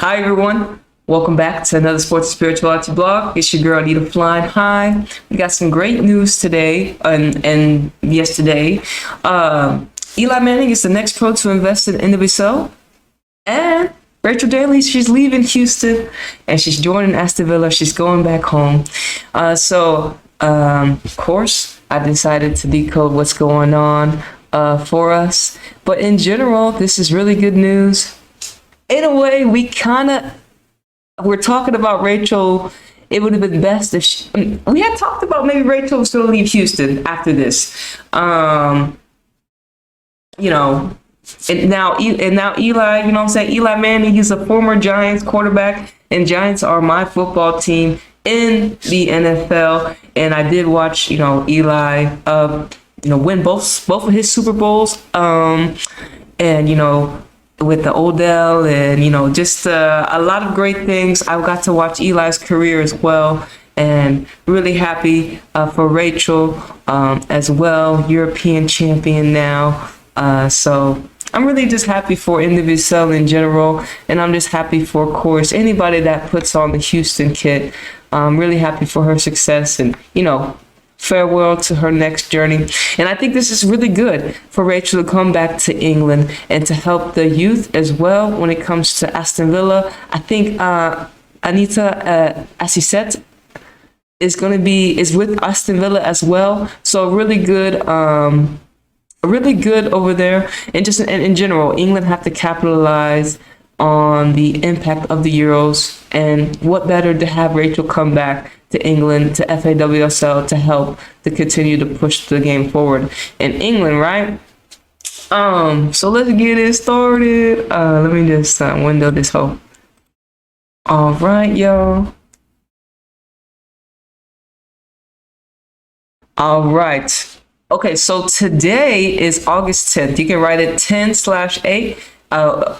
Hi everyone, welcome back to another sports and spirituality blog. It's your girl Anita flying high. We got some great news today and yesterday. Eli Manning is the next pro to invest in NWSL, and Rachel Daly, she's leaving Houston and she's joining Aston Villa. She's going back home. Of course, I decided to decode what's going on for us. But in general, this is really good news. In a way, we're talking about Rachel. It would have been best if we had talked about maybe Rachel was going to leave Houston after this. And now Eli, you know what I'm saying? Eli Manning, he's a former Giants quarterback, and Giants are my football team in the NFL. And I did watch, Eli, win both of his Super Bowls. With the Odell and, just a lot of great things. I got to watch Eli's career as well, and really happy for Rachel as well, European champion now. So I'm really just happy for NWSL in general, and I'm just happy for, of course, anybody that puts on the Houston kit. I'm really happy for her success and, farewell to her next journey. And I think this is really good for Rachel to come back to England and to help the youth as well when it comes to Aston Villa. I think Anita, as you said, is with Aston Villa as well. So really good over there. And just in general, England have to capitalize on the impact of the Euros, and what better to have Rachel come back to England, to FAWSL, to help to continue to push the game forward in England, right? So let's get it started. Let me just window this whole. All right, y'all. All right. Okay, so today is August 10th. You can write it 10/8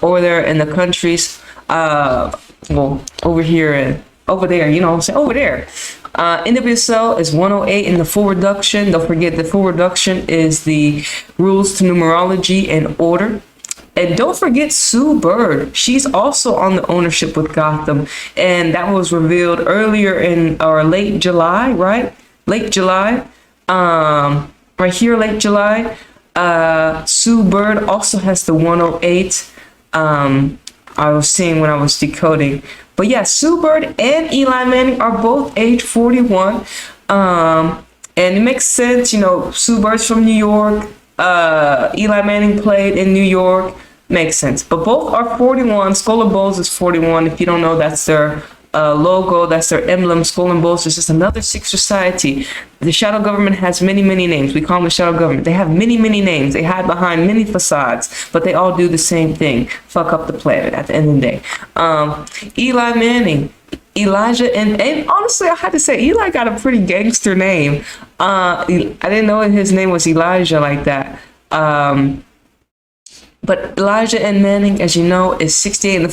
over there in the countries. Over here and over there, over there. NWSL is 108 in the full reduction. Don't forget, the full reduction is the rules to numerology and order. And don't forget Sue Bird. She's also on the ownership with Gotham. And that was revealed earlier late July, right? Late July. Right here, late July. Sue Bird also has the 108. I was seeing when I was decoding. But yeah, Sue Bird and Eli Manning are both age 41. And it makes sense, Sue Bird's from New York. Eli Manning played in New York. Makes sense. But both are 41. Skull and Bones is 41. If you don't know, that's their logo, that's their emblem. Skull and Bones is just another secret society. The shadow government has many, many names. We call them the shadow government. They have many, many names. They hide behind many facades, but they all do the same thing: fuck up the planet at the end of the day. Eli Manning, Elijah, and honestly, I had to say, Eli got a pretty gangster name. I didn't know his name was Elijah like that. But Elijah and Manning, as you know, is 68 in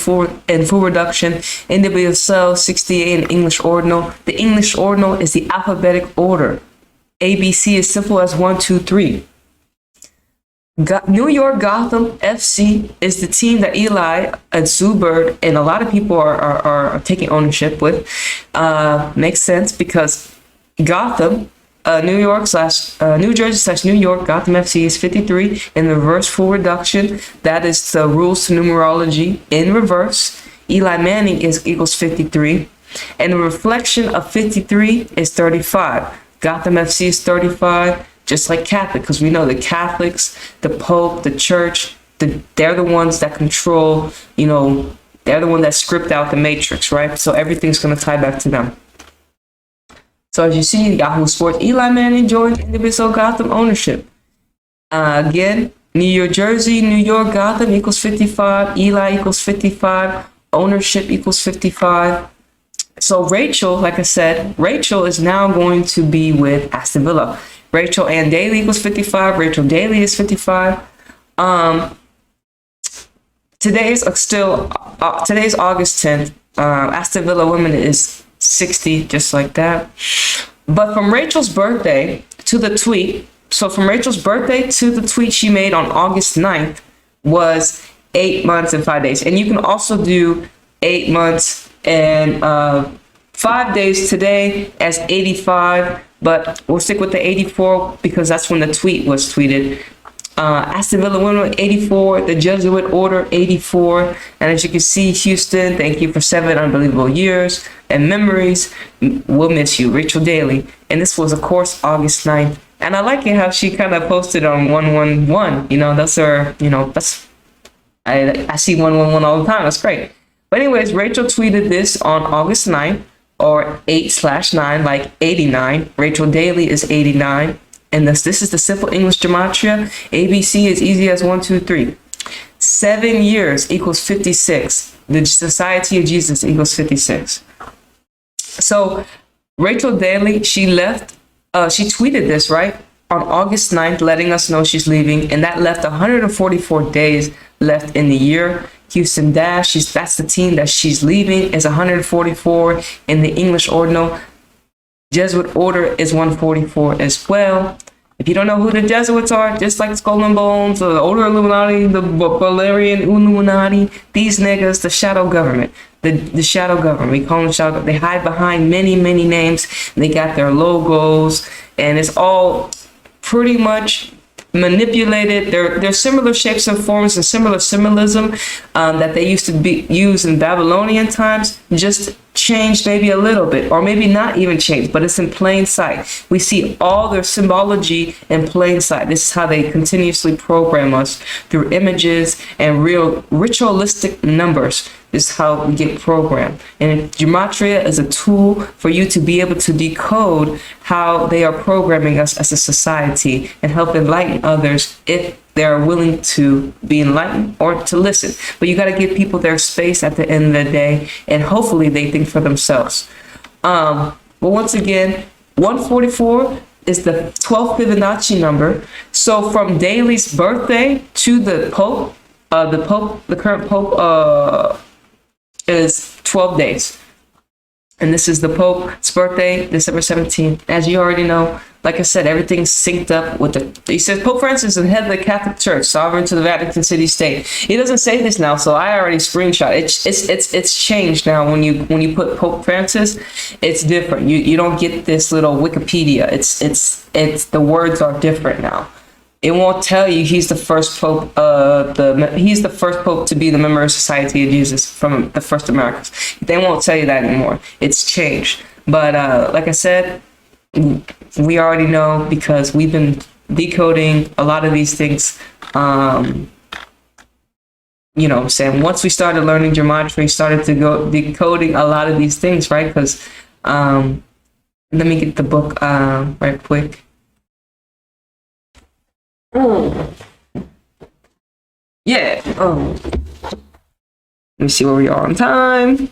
full reduction. NWSL 68 in English ordinal. The English ordinal is the alphabetic order. ABC is simple as 1, 2, 3. New York Gotham FC is the team that Eli and Sue Bird and a lot of people are taking ownership with. Makes sense because Gotham. New Jersey/New York, Gotham FC is 53 in reverse full reduction. That is the rules to numerology in reverse. Eli Manning equals 53. And the reflection of 53 is 35. Gotham FC is 35, just like Catholic, because we know the Catholics, the Pope, the Church, they're the ones that control, they're the one that script out the matrix, right? So everything's going to tie back to them. So as you see, Yahoo Sports, Eli Manning joined NWSL Gotham ownership. Again, New Jersey, New York, Gotham equals 55. Eli equals 55. Ownership equals 55. So Rachel, like I said, Rachel is now going to be with Aston Villa. Rachel and Daly equals 55. Rachel Daly is 55. Today's August 10th. Aston Villa women is 60, just like that. But from Rachel's birthday to the tweet, she made on August 9th was 8 months and 5 days. And you can also do 8 months, and 5 days today as 85, but we'll stick with the 84 because that's when the tweet was tweeted. Aston Villa winner 84, the Jesuit Order 84, and as you can see, Houston, thank you for 7 unbelievable years and memories. We'll miss you, Rachel Daly. And this was, of course, August 9th. And I like it how she kind of posted on 111. You know, that's her, you know, that's, I see 111 all the time. That's great. But anyways, Rachel tweeted this on August 9th, or 8/9, like 89. Rachel Daly is 89. And this is the simple English gematria. ABC is easy as 1, 2, 3. 7 years equals 56. The Society of Jesus equals 56. So Rachel Daly, she tweeted this, right, on August 9th, letting us know she's leaving. And that left 144 days left in the year. Houston Dash, that's the team that she's leaving, is 144 in the English ordinal. Jesuit Order is 144 as well. If you don't know who the Jesuits are, just like Skull and Bones, the Order Illuminati, the Valerian Illuminati, these niggas, the shadow government, the shadow government, we call them shadow government. They hide behind many, many names. They got their logos, and it's all pretty much manipulated. They're similar shapes and forms and similar symbolism that they used to be used in Babylonian times, just changed maybe a little bit, or maybe not even changed, but it's in plain sight. We see all their symbology in plain sight. This is how they continuously program us through images and real ritualistic numbers. This is how we get programmed. And gematria is a tool for you to be able to decode how they are programming us as a society and help enlighten others if they're willing to be enlightened or to listen. But you got to give people their space at the end of the day, and hopefully they think for themselves. But once again, 144 is the 12th Fibonacci number. So from Daly's birthday to the Pope, the current Pope, is 12 days. And this is the Pope's birthday, December 17th. As you already know, like I said, everything's synced up with he says Pope Francis is the head of the Catholic Church, sovereign to the Vatican City State. He doesn't say this now, so I already screenshot. It's changed now. When you put Pope Francis, it's different. You don't get this little Wikipedia. It's the words are different now. It won't tell you he's the first pope. He's the first pope to be the member of Society of Jesus from the first Americas. They won't tell you that anymore. It's changed. But like I said, we already know because we've been decoding a lot of these things. You know what I'm saying? Once we started learning gematria, started to go decoding a lot of these things, right? Because let me get the book right quick. Yeah. Let me see where we are on time.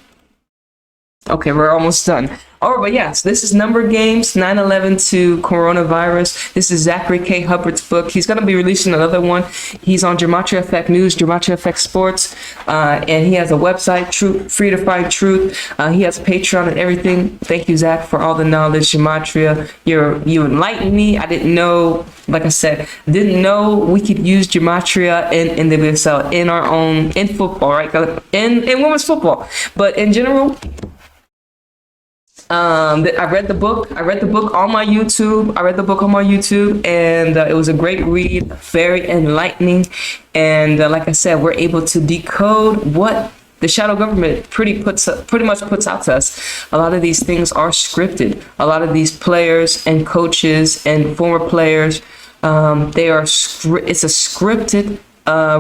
Okay, we're almost done. Oh, but yes, this is Number Games, 9/11 to Coronavirus. This is Zachary K. Hubbard's book. He's going to be releasing another one. He's on Gematria Effect News, Gematria Effect Sports, and he has a website, Free to Find Truth. He has a Patreon and everything. Thank you, Zach, for all the knowledge. Gematria, you enlightened me. I didn't know, like I said, didn't know we could use Gematria in NWSL in football, right? In women's football, but in general. I read the book on my YouTube. And it was a great read, very enlightening. And like I said, we're able to decode what the shadow government pretty much puts out to us. A lot of these things are scripted. A lot of these players and coaches and former players, it's a scripted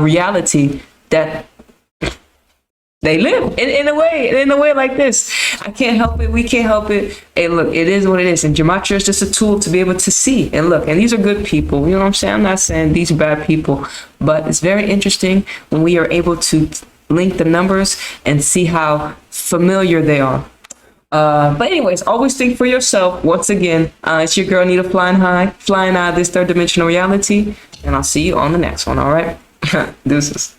reality that they live in a way like this. I can't help it. We can't help it. Hey, look, it is what it is. And gematria is just a tool to be able to see and look. And these are good people. You know what I'm saying? I'm not saying these are bad people, but it's very interesting when we are able to link the numbers and see how familiar they are. But anyways, always think for yourself. Once again, it's your girl Anita flying out of this third dimensional reality. And I'll see you on the next one. All right. Deuces.